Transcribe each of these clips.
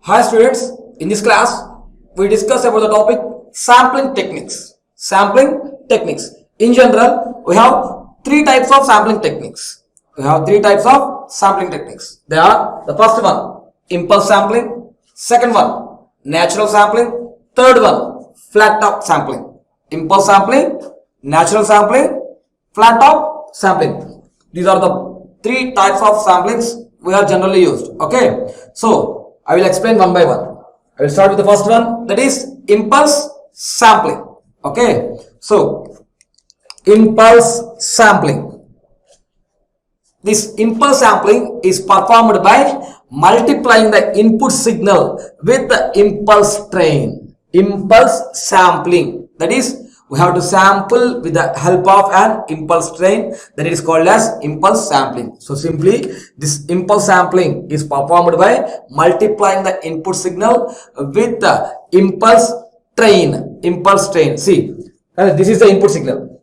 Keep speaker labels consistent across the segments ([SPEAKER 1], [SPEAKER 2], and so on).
[SPEAKER 1] Hi students, in this class we discuss about the topic sampling techniques. Sampling techniques. In general, we have three types of sampling techniques. They are the first one, impulse sampling, second one, natural sampling, third one, flat top sampling. Impulse sampling, natural sampling, flat top sampling. These are the three types of samplings we are generally used. Okay, so I will explain one by one. I will start with the first one, that is impulse sampling. Okay, so impulse sampling. This impulse sampling is performed by multiplying the input signal with the impulse train. Impulse sampling, that is, we have to sample with the help of an impulse train, that is called as impulse sampling. So simply, this impulse sampling is performed by multiplying the input signal with the impulse train. See, this is the input signal,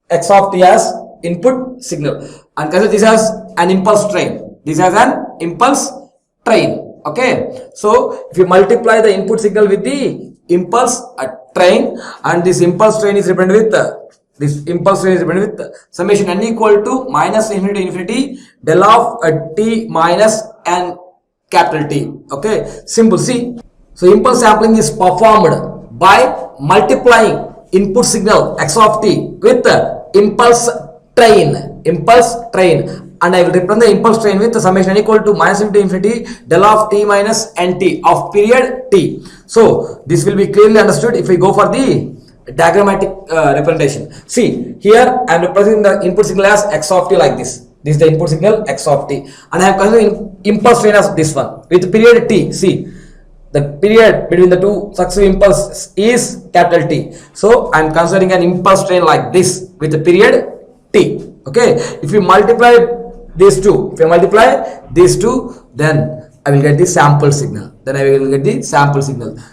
[SPEAKER 1] x of t as input signal, and consider this as an impulse train. Okay, so if you multiply the input signal with the impulse train, and this impulse train is represented with summation n equal to minus infinity to infinity del of t minus n capital T. Okay, simple. See, so impulse sampling is performed by multiplying input signal x of t with the impulse train, and I will represent the impulse train with the summation n equal to minus infinity del of t minus nt of period t. So this will be clearly understood if we go for the diagrammatic representation. See, here I am representing the input signal as x of t like this. This is the input signal x of t, and I am considering impulse train as this one with period t. See, the period between the two successive impulses is capital T. So I am considering an impulse train like this with the period t. Okay, if you multiply these two, then I will get the sample signal.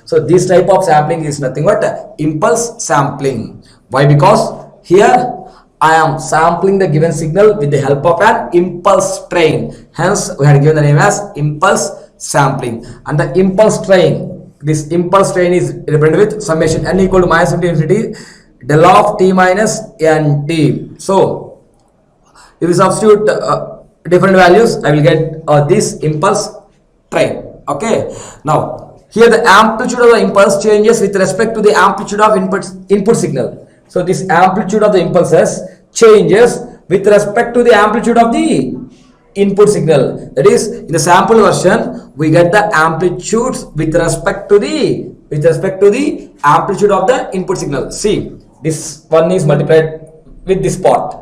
[SPEAKER 1] So this type of sampling is nothing but impulse sampling. Why? Because here I am sampling the given signal with the help of an impulse train. Hence, we had given the name as impulse sampling. And the impulse train, this impulse train is represented with summation n equal to minus infinity del of t minus nt. So, if you substitute different values, I will get this impulse train. Okay. Now, here the amplitude of the impulse changes with respect to the amplitude of input signal. So this amplitude of the impulses changes with respect to the amplitude of the input signal. That is, in the sample version, we get the amplitudes with respect to the amplitude of the input signal. See, this one is multiplied with this part.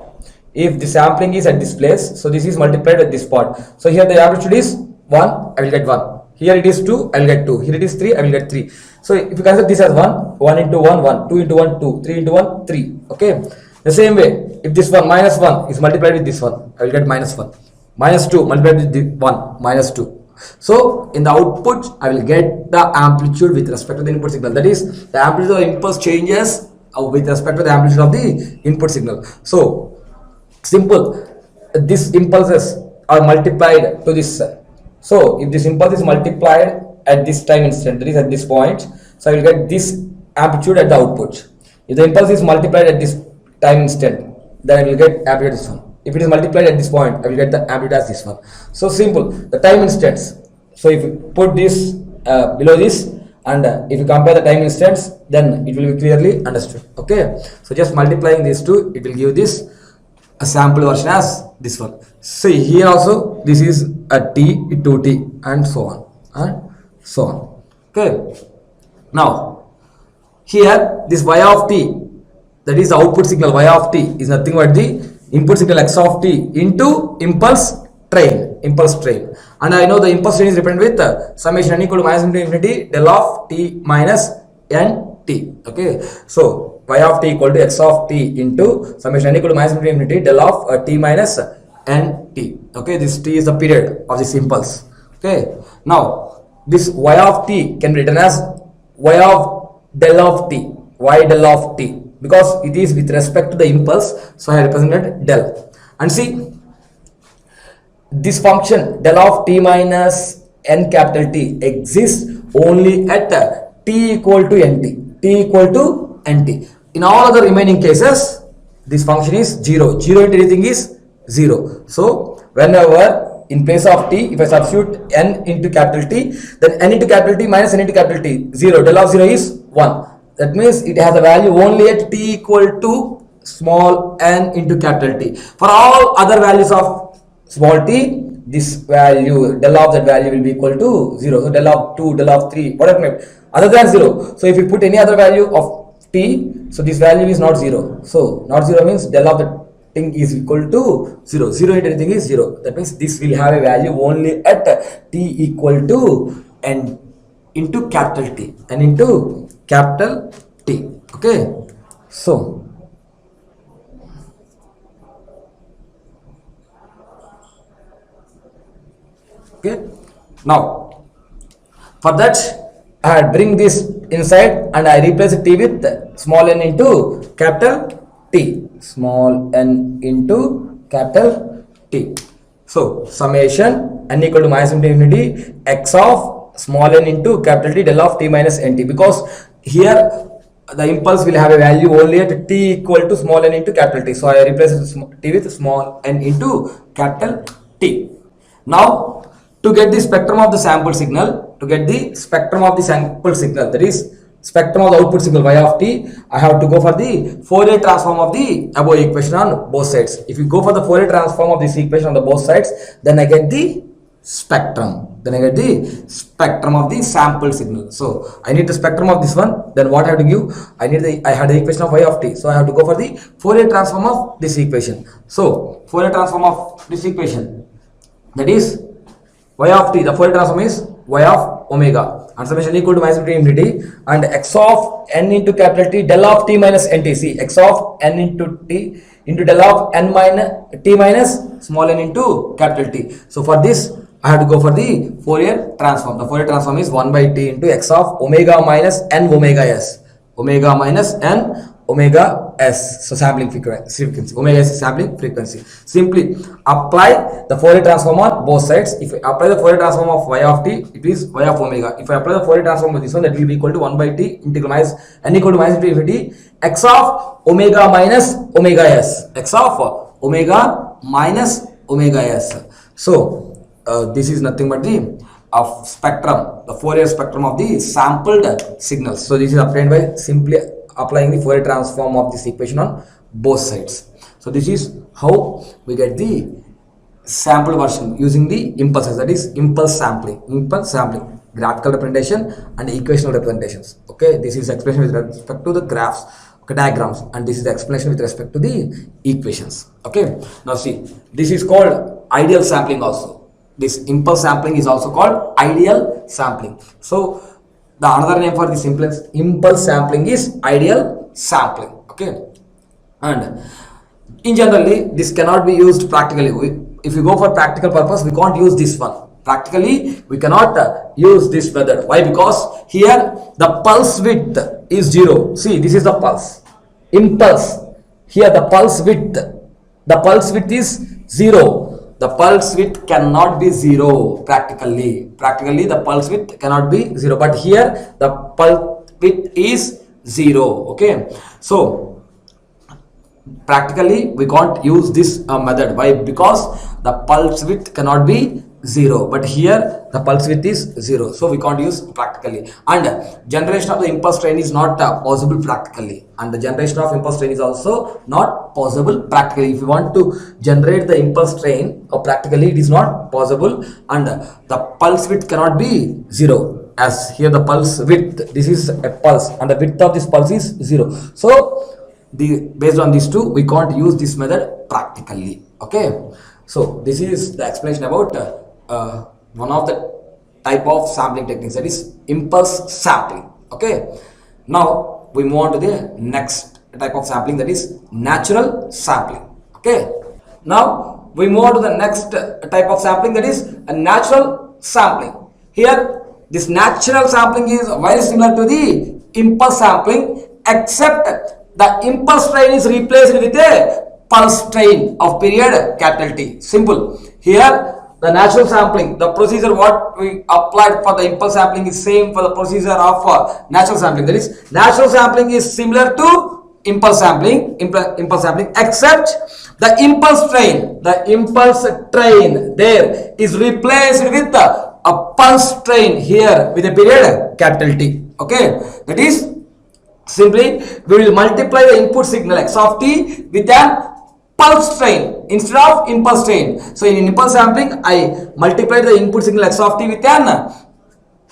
[SPEAKER 1] If the sampling is at this place, so this is multiplied with this part. So here the amplitude is 1, I will get 1. Here it is 2, I will get 2. Here it is 3, I will get 3. So if you consider this as 1 into 1, 1, 2 into 1, 2, 3 into 1, 3. Okay. The same way, if this one minus 1 is multiplied with this one, I will get minus 1. Minus 2 multiplied with this 1, minus 2. So in the output, I will get the amplitude with respect to the input signal. That is, the amplitude of the impulse changes with respect to the amplitude of the input signal. So simple, these impulses are multiplied to this. So if this impulse is multiplied at this time instant, that is at this point, so I will get this amplitude at the output. If the impulse is multiplied at this time instant, then I will get amplitude as this one. If it is multiplied at this point, I will get the amplitude as this one. So simple, the time instants. So if you put this below this, and if you compare the time instants, then it will be clearly understood. Okay, so just multiplying these two, it will give this a sample version as this one. See, here also this is a t, 2t, and so on. Okay, now here this y of t, that is the output signal y of t, is nothing but the input signal x of t into impulse train, and I know the impulse train is represented with summation n equal to minus infinity del of t minus n t. Okay, so y of t equal to x of t into summation n equal to minus infinity del of t minus n t. Okay, this t is the period of this impulse. Okay, now this y of t can be written as y of del of t, y del of t, because it is with respect to the impulse, so I represented del. And see, this function del of t minus n capital T exists only at t equal to nt. T equal to nt. In all other remaining cases, this function is 0. 0 into anything is 0. So whenever in place of t, if I substitute n into capital T, then n into capital T minus n into capital T, 0. Del of 0 is 1. That means it has a value only at t equal to small n into capital T. For all other values of small t, this value, del of that value will be equal to 0. So del of 2, del of 3, whatever, other than 0. So if you put any other value of t, so this value is not 0. So not 0 means del of the thing is equal to 0. 0 into anything is 0. That means this will have a value only at t equal to n into capital T, n into capital T. Okay. So okay, now for that I bring this inside and I replace t with small n into capital T, small n into capital T. So summation n equal to minus infinity x of small n into capital T del of t minus nt, because here the impulse will have a value only at t equal to small n into capital T. So I replace t with small n into capital T. Now to get the spectrum of the sample signal, that is spectrum of the output signal y of t, I have to go for the Fourier transform of the above equation on both sides. If you go for the Fourier transform of this equation on the both sides, then I get the spectrum. Then I get the spectrum of the sample signal. So I need the spectrum of this one. Then what I have to give? I had the equation of y of t. So I have to go for the Fourier transform of this equation. So Fourier transform of this equation, that is y of t, the Fourier transform is y of omega, and summation equal to minus infinity and x of n into capital T del of t minus nt. See, x of n into t into del of n minus t minus small n into capital T. So for this I have to go for the Fourier transform. The Fourier transform is 1 by t into x of omega minus n omega s. Omega minus n omega s. So sampling frequency. Omega s is sampling frequency. Simply apply the Fourier transform on both sides. If I apply the Fourier transform of y of t, it is y of omega. If I apply the Fourier transform of this one, that will be equal to 1 by t integral minus n equal to minus infinity x of omega minus omega s. X of omega minus omega s. So this is nothing but the spectrum, the Fourier spectrum of the sampled signals. So this is obtained by simply applying the Fourier transform of this equation on both sides. So this is how we get the sample version using the impulses, that is impulse sampling, graphical representation and equational representations. Okay, this is explanation with respect to the graphs, okay, diagrams, and this is the explanation with respect to the equations. Okay, now see, this is called ideal sampling also. This impulse sampling is also called ideal sampling. So the another name for this impulse sampling is ideal sampling. Okay, and in generally this cannot be used practically. If you go for practical purpose, we can't use this one. Practically we cannot use this method. Why? Because here the pulse width is 0. See, this is the pulse impulse. Here the pulse width is 0. The pulse width cannot be 0 practically. Practically the pulse width cannot be 0, but here the pulse width is 0. Okay, so practically we can't use this method. Why? Because the pulse width cannot be 0, but here the pulse width is 0, so we can't use practically. And generation of the impulse train is not possible practically, and the generation of impulse train is also not possible practically. If you want to generate the impulse train practically, it is not possible, and the pulse width cannot be 0, as here the pulse width, this is a pulse and the width of this pulse is 0. So based on these two, we can't use this method practically. Okay, so this is the explanation about one of the type of sampling techniques, that is impulse sampling. Okay, now we move on to the next type of sampling, that is natural sampling. Okay, now we move on to the next type of sampling, that is a natural sampling. Here this natural sampling is very similar to the impulse sampling, except the impulse train is replaced with a pulse train of period capital T. Simple. Here the natural sampling, the procedure what we applied for the impulse sampling is same for the procedure of natural sampling. That is, natural sampling is similar to impulse sampling, except the impulse train there is replaced with a pulse train here with a period capital T. Okay, that is, simply we will multiply the input signal x of t with an pulse train instead of impulse train. So in impulse sampling, I multiplied the input signal x of t with an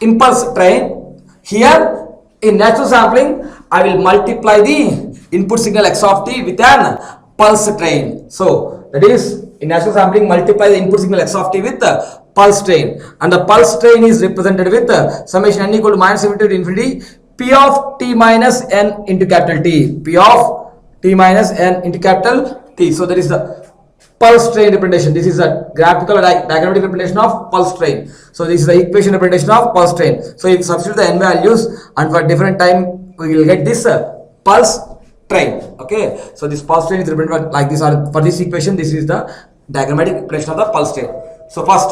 [SPEAKER 1] impulse train. Here in natural sampling, I will multiply the input signal x of t with an pulse train. So that is, in natural sampling, multiply the input signal x of t with the pulse train, and the pulse train is represented with summation n equal to minus infinity to infinity p of t minus n into capital T, p of t minus n into capital T. So that is the pulse train representation. This is a graphical diagrammatic representation of pulse train. So this is the equation representation of pulse train. So if you substitute the n values, and for different time we will get this pulse train. Okay, so this pulse train is represented like this, or for this equation this is the diagrammatic representation of the pulse train. So first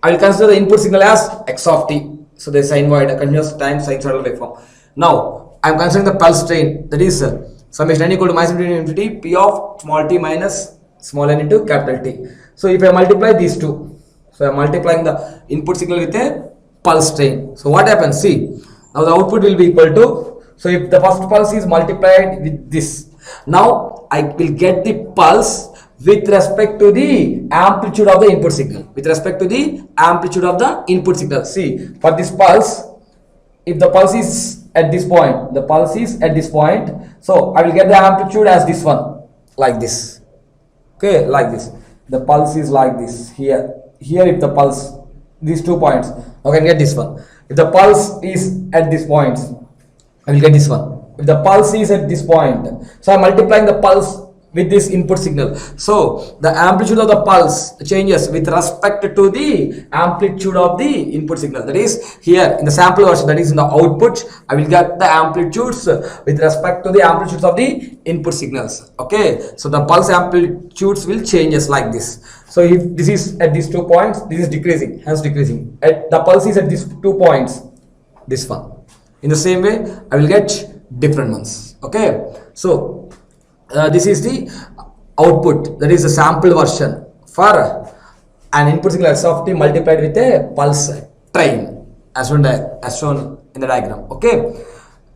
[SPEAKER 1] I will consider the input signal as x of t. So the sinusoid, a continuous time sinusoidal waveform. Now I am considering the pulse train, that is summation n equal to minus infinity p of small t minus small n into capital T. So if I multiply these two, so I am multiplying the input signal with a pulse train. So what happens? See, now the output will be equal to, so if the first pulse is multiplied with this, now I will get the pulse with respect to the amplitude of the input signal. With respect to the amplitude of the input signal. See, for this pulse, if the pulse is at this point, the pulse is at this point, so I will get the amplitude as this one, like this. Okay, like this. The pulse is like this. Here if the pulse, these 2 points, I can get this one. If the pulse is at this point, I will get this one. If the pulse is at this point, so I am multiplying the pulse with this input signal. So the amplitude of the pulse changes with respect to the amplitude of the input signal. That is, here in the sample version, that is in the output, I will get the amplitudes with respect to the amplitudes of the input signals. Okay, so the pulse amplitudes will changes like this. So if this is at these 2 points, this is decreasing, hence decreasing. At the pulse is at these 2 points, this one. In the same way, I will get different ones. Okay, so this is the output, that is the sample version for an input signal x of t multiplied with a pulse train as shown in the diagram. Okay,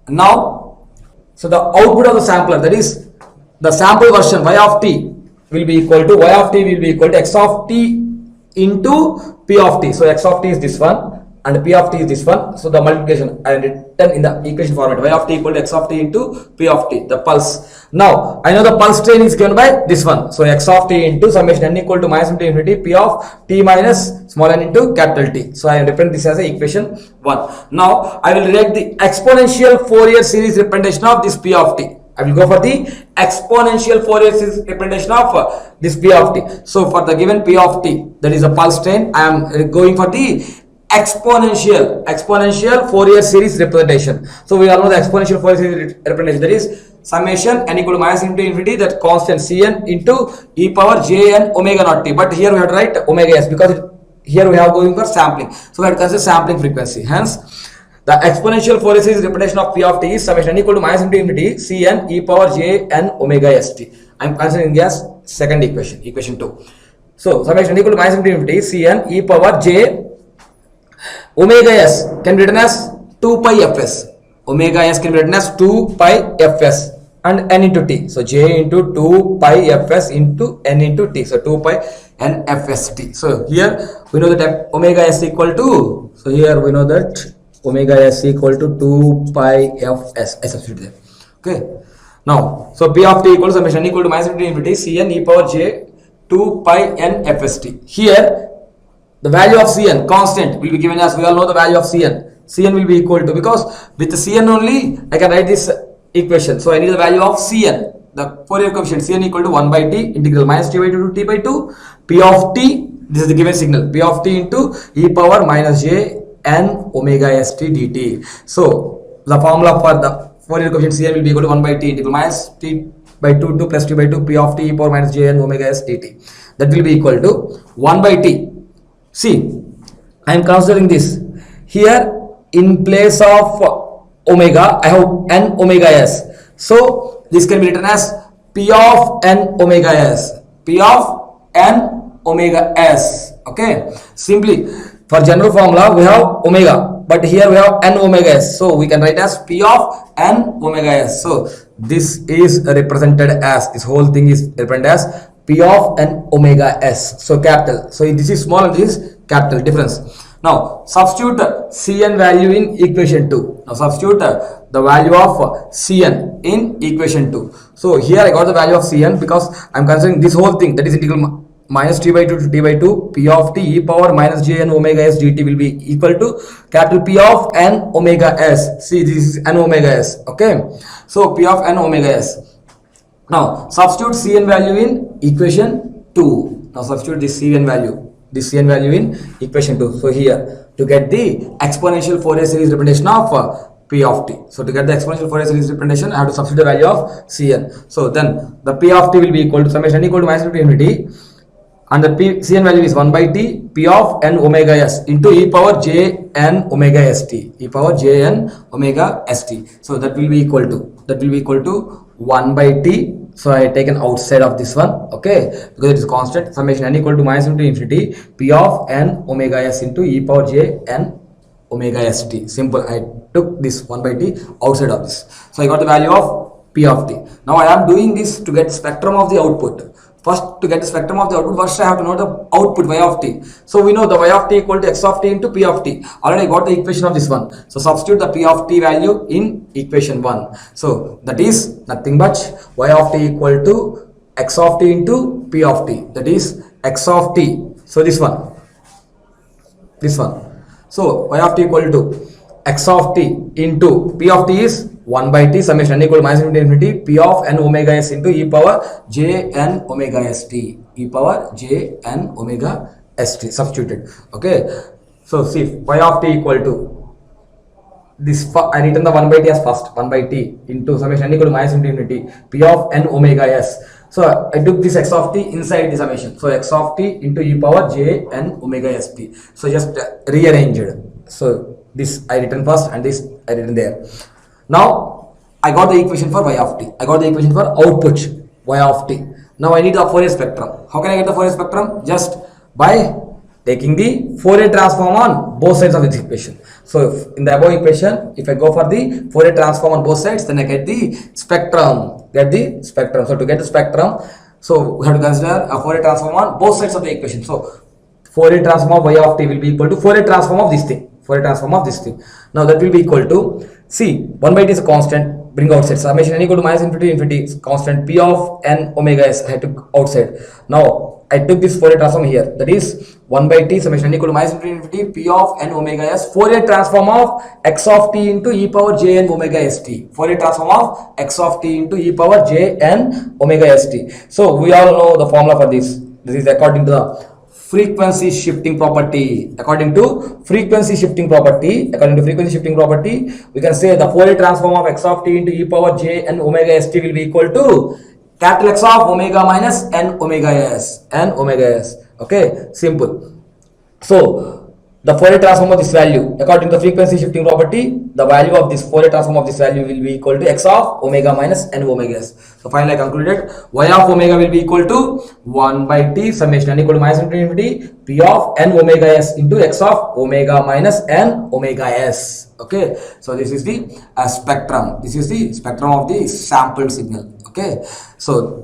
[SPEAKER 1] now so the output of the sampler, that is the sample version y of t will be equal to x of t into p of t. So x of t is this one and p of t is this one. So the multiplication I written in the equation format, y of t equal to x of t into p of t, the pulse. Now I know the pulse train is given by this one. So x of t into summation n equal to minus infinity p of t minus small n into capital T. So I represent this as a equation 1. Now I will write the exponential Fourier series representation of this p of t. I will go for the exponential Fourier series representation of this p of t. So for the given p of t, that is a pulse train, I am going for the exponential Fourier series representation. So we all know the exponential Fourier series representation, that is summation n equal to minus infinity, that constant Cn into e power jn omega naught t. But here we have to write omega s because here we have going for sampling. So we have to consider sampling frequency. Hence, the exponential Fourier series representation of p of t is summation n equal to minus infinity Cn e power jn omega st. I am considering as second equation, equation 2. So summation n equal to minus infinity Cn e power j omega s can be written as 2 pi fs. Omega s can be written as 2 pi fs and n into t. So j into 2 pi fs into n into t. So 2 pi n fst. So here we know that omega s equal to, so here we know that omega s equal to 2 pi fs. I substitute there. Okay. Now, so p of t equals summation n equal to minus infinity Cn e power j 2 pi n fst. Here the value of Cn constant will be given as, we all know the value of Cn. Cn will be equal to, because with the Cn only I can write this equation. So I need the value of Cn, the Fourier coefficient. Cn equal to 1 by t integral minus t by 2 to t by 2 p of t, this is the given signal, p of t into e power minus j n omega st dt. So the formula for the Fourier coefficient Cn will be equal to 1 by t integral minus t by 2 to plus t by 2 p of t e power minus j n omega s dt. That will be equal to 1 by t. See, I am considering this. Here in place of omega, I have n omega s. So this can be written as p of n omega s. P of n omega s. Okay. Simply for general formula we have omega, but here we have n omega s. So we can write as p of n omega s. So this is represented as, this whole thing is represented as p of n omega s. So capital. So this is small and this is capital, difference. Now substitute Cn value in equation 2. Now substitute the value of Cn in equation 2. So here I got the value of Cn because I am considering this whole thing, that is integral minus t by 2 to t by 2 p of t e power minus j n omega s dt will be equal to capital P of n omega s. See, this is n omega s. Okay. So P of n omega s. Now substitute Cn value in equation 2. Now substitute this Cn value in equation 2. So here to get the exponential Fourier series representation of p of t. So to get the exponential Fourier series representation, I have to substitute the value of Cn. So then the p of t will be equal to summation n equal to minus to infinity, and the Cn value is 1 by t p of n omega s into e power j n omega st, e power j n omega st. So that will be equal to 1 by t. So I have taken outside of this one, okay, because it is constant. Summation n equal to minus into infinity p of n omega s into e power j n omega st. Simple. I took this 1 by t outside of this. So I got the value of p of t. Now I am doing this to get spectrum of the output. First, to get the spectrum of the output, first I have to know the output y of t. So we know the y of t equal to x of t into p of t. Already I got the equation of this one. So substitute the p of t value in equation 1. So that is nothing but y of t equal to x of t into p of t. That is x of t. So this one. So y of t equal to x of t into p of t is 1 by t summation n equal to minus infinity p of n omega s into e power j n omega st, e power j n omega st substituted. Okay. So see, y of t equal to this, I written the 1 by t as first, 1 by t into summation n equal to minus infinity p of n omega s. So I took this x of t inside the summation. So x of t into e power j n omega st. So just rearranged. So this I written first and this I written there. Now I got the equation for y of t. I got the equation for output y of t. Now I need the Fourier spectrum. How can I get the Fourier spectrum? Just by taking the Fourier transform on both sides of this equation. So if in the above equation, if I go for the Fourier transform on both sides, then I get the spectrum. So to get the spectrum, so we have to consider a Fourier transform on both sides of the equation. So Fourier transform of y of t will be equal to Fourier transform of this thing. Now that will be equal to, see, 1 by t is a constant, bring outside. Summation n equal to minus infinity is constant, p of n omega s I took outside. Now I took this Fourier transform here, that is 1 by t summation n equal to minus infinity p of n omega s, Fourier transform of x of t into e power j n omega st, Fourier transform of x of t into e power j n omega st. So we all know the formula for this. This is according to the frequency shifting property. According to frequency shifting property, we can say the Fourier transform of x of t into e power j n omega st will be equal to capital X of omega minus n omega s. Okay, simple. So the Fourier transform of this value, according to the frequency shifting property, the value of this Fourier transform of this value will be equal to x of omega minus n omega s. So finally I concluded y of omega will be equal to 1 by t summation n equal to minus infinity p of n omega s into x of omega minus n omega s. Okay, so this is the spectrum. This is the spectrum of the sampled signal. Okay, so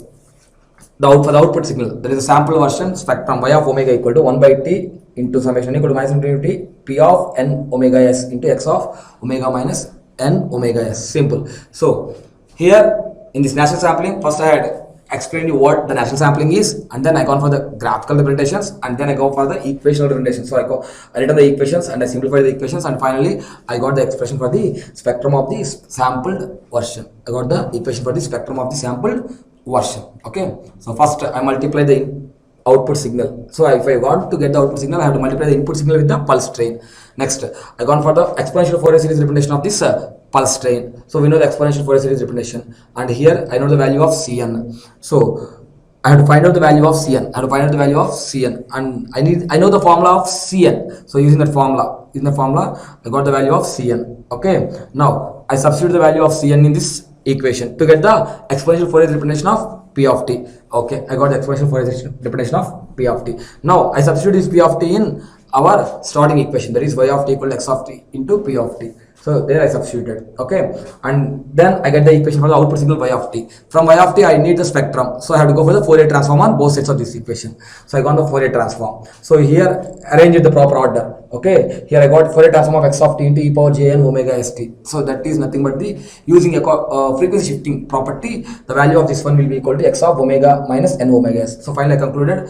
[SPEAKER 1] for the output signal, there is a sample version spectrum y of omega equal to 1 by t into summation equal to minus infinity p of n omega s into x of omega minus n omega s. Simple. So here in this natural sampling, first I had explained you what the natural sampling is, and then I gone for the graphical representations, and then I go for the equational representation. So I written the equations and I simplified the equations, and finally I got the expression for the spectrum of the sampled version. I got the equation for the spectrum of the sampled version. Okay, so first I multiply the output signal. So if I want to get the output signal, I have to multiply the input signal with the pulse train. Next, I gone for the exponential Fourier series representation of this pulse train. So we know the exponential Fourier series representation, and here I know the value of Cn. So I have to find out the value of Cn. I have to find out the value of Cn, and I know the formula of Cn. So using that formula, I got the value of Cn. Okay. Now I substitute the value of Cn in this equation to get the exponential Fourier representation of P of t. Okay, I got the exponential Fourier representation of P of t. Now I substitute this P of t in our starting equation, that is y of t equal to x of t into P of t. So there I substituted. Okay, and then I get the equation for the output signal y of t. From y of t I need the spectrum, so I have to go for the Fourier transform on both sides of this equation. So I got the Fourier transform. So here arrange it the proper order. Okay, here I got Fourier transform of x of t into e power j n omega st. So that is nothing but the using a frequency shifting property, the value of this one will be equal to x of omega minus n omega s. So finally I concluded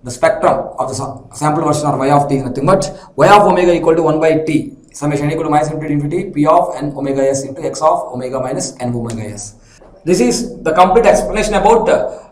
[SPEAKER 1] the spectrum of the sample version of y of t is nothing but y of omega equal to 1 by t summation equal to minus infinity p of n omega s into x of omega minus n omega s. This is the complete explanation about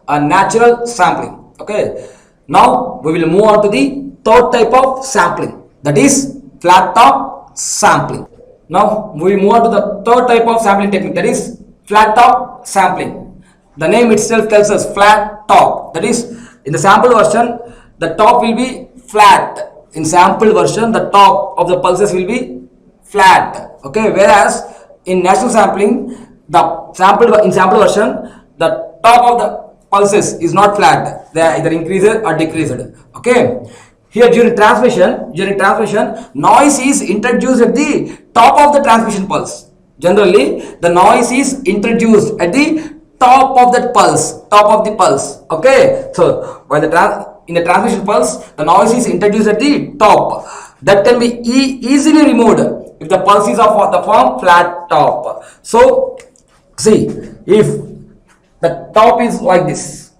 [SPEAKER 1] a natural sampling. Okay, now we will move on to the third type of sampling, that is flat top sampling. Now we move on to the third type of sampling technique, that is flat top sampling. The name itself tells us flat top, that is in the sample version the top will be flat. In sample version the top of the pulses will be flat. Okay, whereas in natural sampling the sample version the top of the pulses is not flat, they are either increased or decreased. Okay, here during transmission noise is introduced at the top of the transmission pulse. Generally the noise is introduced at the top of the pulse. Okay, so while in the transmission pulse the noise is introduced at the top, that can be easily removed if the pulse is of the form flat top. So see, if the top is like this,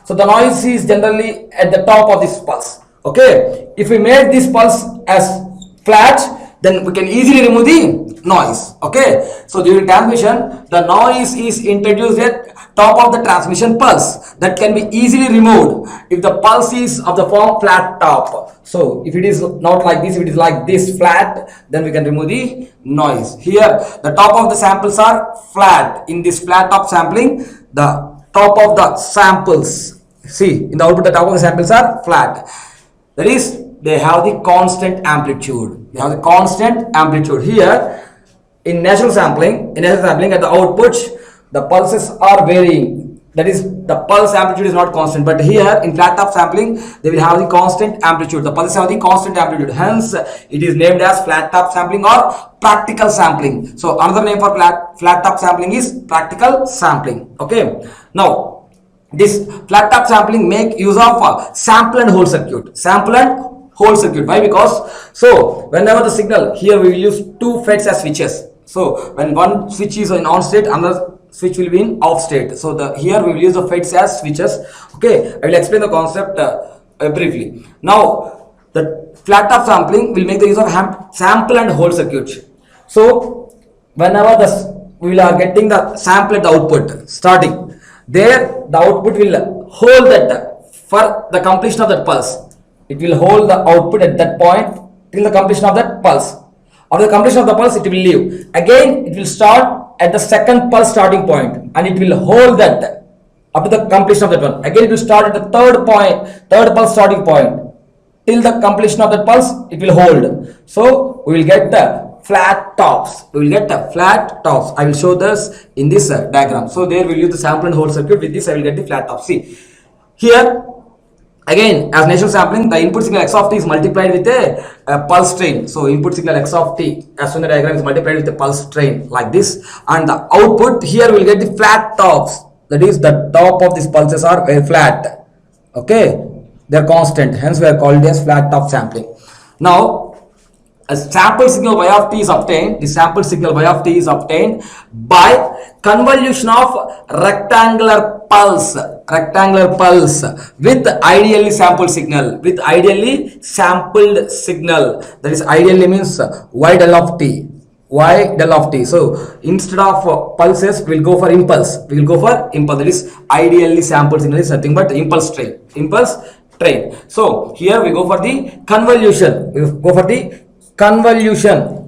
[SPEAKER 1] so the noise is generally at the top of this pulse. Okay, if we make this pulse as flat, then we can easily remove the noise. Okay, so during transmission the noise is introduced at top of the transmission pulse, that can be easily removed if the pulse is of the form flat top. So if it is not like this, if it is like this flat, then we can remove the noise. Here the top of the samples are flat. In this flat top sampling, the top of the samples, see in the output the top of the samples are flat, that is they have the constant amplitude. Here in natural sampling at the output the pulses are varying, that is the pulse amplitude is not constant, but here in flat top sampling they will have the constant amplitude, the pulses have the constant amplitude, hence it is named as flat top sampling or practical sampling. So another name for flat top sampling is practical sampling. Okay, now this flat top sampling make use of sample and hold circuit. Why? Because so whenever the signal, here we will use two FETs as switches. So when one switch is in on state, another switch will be in off state. So here we will use the FETs as switches. Okay, I will explain the concept briefly. Now the flat top sampling will make the use of sample and hold circuit. So whenever we are getting the sample at the output starting, there the output will hold that for the completion of that pulse. It will hold the output at that point till the completion of that pulse. After the completion of the pulse, it will leave. Again, it will start at the second pulse starting point, and it will hold that up to the completion of that one. Again, it will start at the third pulse starting point. Till the completion of that pulse, it will hold. So we will get the flat tops. I will show this in this diagram. So there we will use the sample and hold circuit. With this, I will get the flat tops. See here. Again, as natural sampling, the input signal x of t is multiplied with a pulse train. So input signal x of t, as shown in the diagram, is multiplied with a pulse train like this, and the output here will get the flat tops. That is, the top of these pulses are very flat. Okay, they are constant. Hence, we are called as flat top sampling. Now, a sample signal y of t is obtained. The sample signal y of t is obtained by convolution of rectangular pulse with ideally sampled signal. That is, ideally means y del of t. So instead of pulses, we will go for impulse. That is, ideally sampled signal is nothing but impulse train. So here we go for the convolution.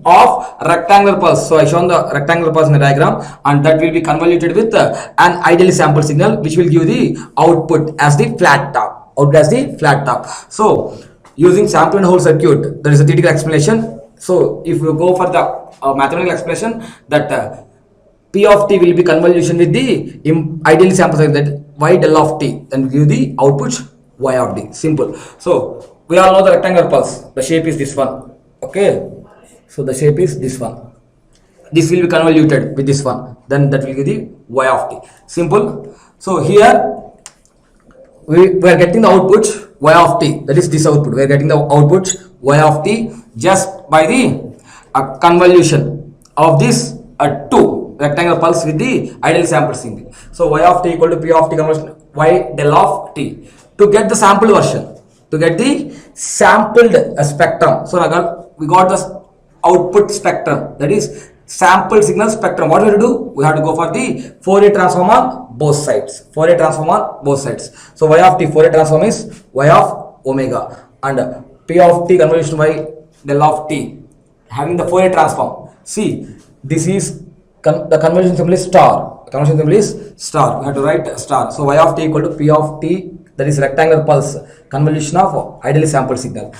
[SPEAKER 1] of rectangular pulse. So I shown the rectangular pulse in the diagram, and that will be convoluted with an ideally sampled signal, which will give the output as the flat top. Output as the flat top. So using sample and hold circuit, there is a theoretical explanation. So if you go for the mathematical explanation, that P of t will be convolution with the ideally sample signal, that y del of t, and give the output y of d. Simple. So we all know the rectangular pulse. The shape is this one. Okay. So the shape is this one. This will be convoluted with this one. Then that will give the y of t. Simple. So here we are getting the output y of t. That is this output. We are getting the output y of t just by the convolution of this two rectangular pulse with the ideal sample signal. So y of t equal to p of t convolution y del of t. To get the sampled version, to get the sampled spectrum. So we got the output spectrum, that is sampled signal spectrum. What we have to do? We have to go for the Fourier transform on both sides. Fourier transform on both sides. So y of t Fourier transform is y of omega, and p of t convolution y del of t, having the Fourier transform. See, this is the convolution symbol is star. Convolution symbol is star. We have to write star. So y of t equal to p of t, that is rectangular pulse convolution of ideally sampled signal.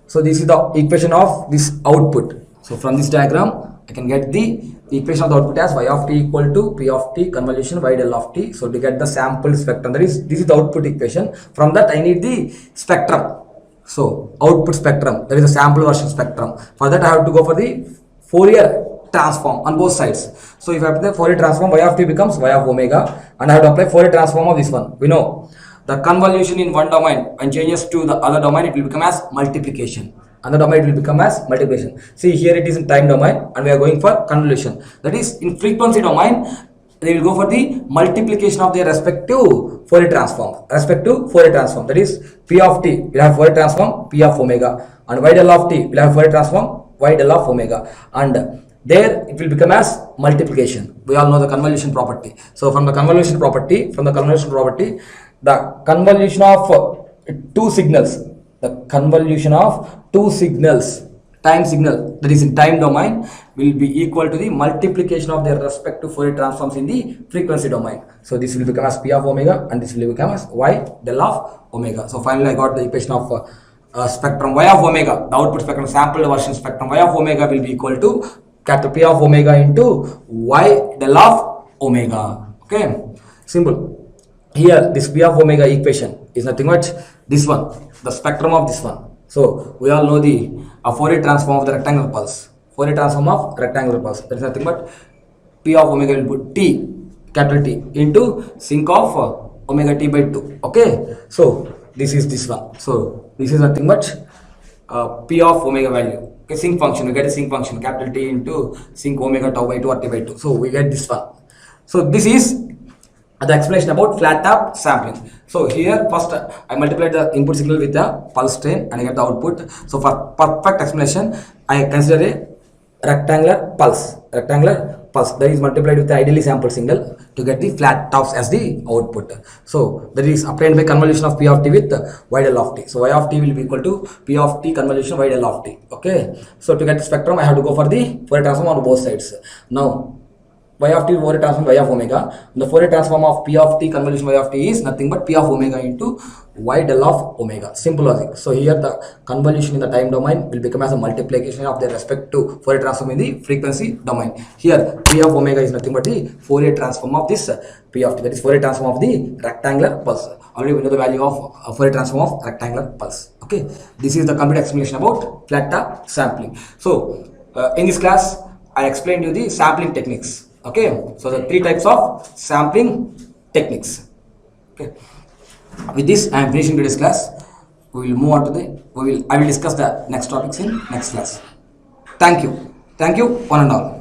[SPEAKER 1] So this is the equation of this output. So from this diagram, I can get the equation of the output as y of t equal to p of t convolution y del of t. So to get the sampled spectrum, that is, this is the output equation. From that I need the spectrum. So output spectrum, that is a sample version spectrum. For that I have to go for the Fourier transform on both sides. So if I apply Fourier transform, y of t becomes y of omega, and I have to apply Fourier transform of this one. We know the convolution in one domain and changes to the other domain, it will become as multiplication. Another domain, it will become as multiplication. See, here it is in time domain, and we are going for convolution. That is, in frequency domain, they will go for the multiplication of their respective Fourier transform. That is, p of t will have Fourier transform p of omega, and y del of t will have Fourier transform y del of omega, and there it will become as multiplication. We all know the convolution property. So from the convolution property, the convolution of two signals, time signal, that is in time domain, will be equal to the multiplication of their respective Fourier transforms in the frequency domain. So this will become as p of omega, and this will become as y del of omega. So finally I got the equation of spectrum y of omega, the output spectrum, sampled version spectrum y of omega will be equal to capital P of omega into y del of omega. Okay, simple. Here this P of omega equation is nothing but this one, the spectrum of this one. So we all know the Fourier transform of the rectangular pulse. That is nothing but P of omega will put t, capital T, into sinc of omega t by 2. Okay, so this is this one. So this is nothing but P of omega value. Okay, sinc function, we get a sinc function, capital T into sinc omega tau by 2 or t by 2. So we get this one. So this is the explanation about flat top sampling. So here first I multiplied the input signal with the pulse train, and I get the output. So for perfect explanation, I consider a rectangular pulse that is multiplied with the ideally sampled signal to get the flat tops as the output. So that is obtained by convolution of p of t with y del of t. So y of t will be equal to p of t convolution y del of t. Okay, so to get the spectrum I have to go for the Fourier transform on both sides. Now y of t Fourier transform y of omega. The Fourier transform of p of t convolution y of t is nothing but p of omega into y del of omega. Simple logic. So here the convolution in the time domain will become as a multiplication of their respective Fourier transform in the frequency domain. Here p of omega is nothing but the Fourier transform of this p of t, that is Fourier transform of the rectangular pulse. Already we know the value of Fourier transform of rectangular pulse. Okay, this is the complete explanation about flat top sampling. So in this class I explained you the sampling techniques. Okay, so the three types of sampling techniques. Okay, with this I am finishing today's class. We will move on to I will discuss the next topics in next class. Thank you one and all.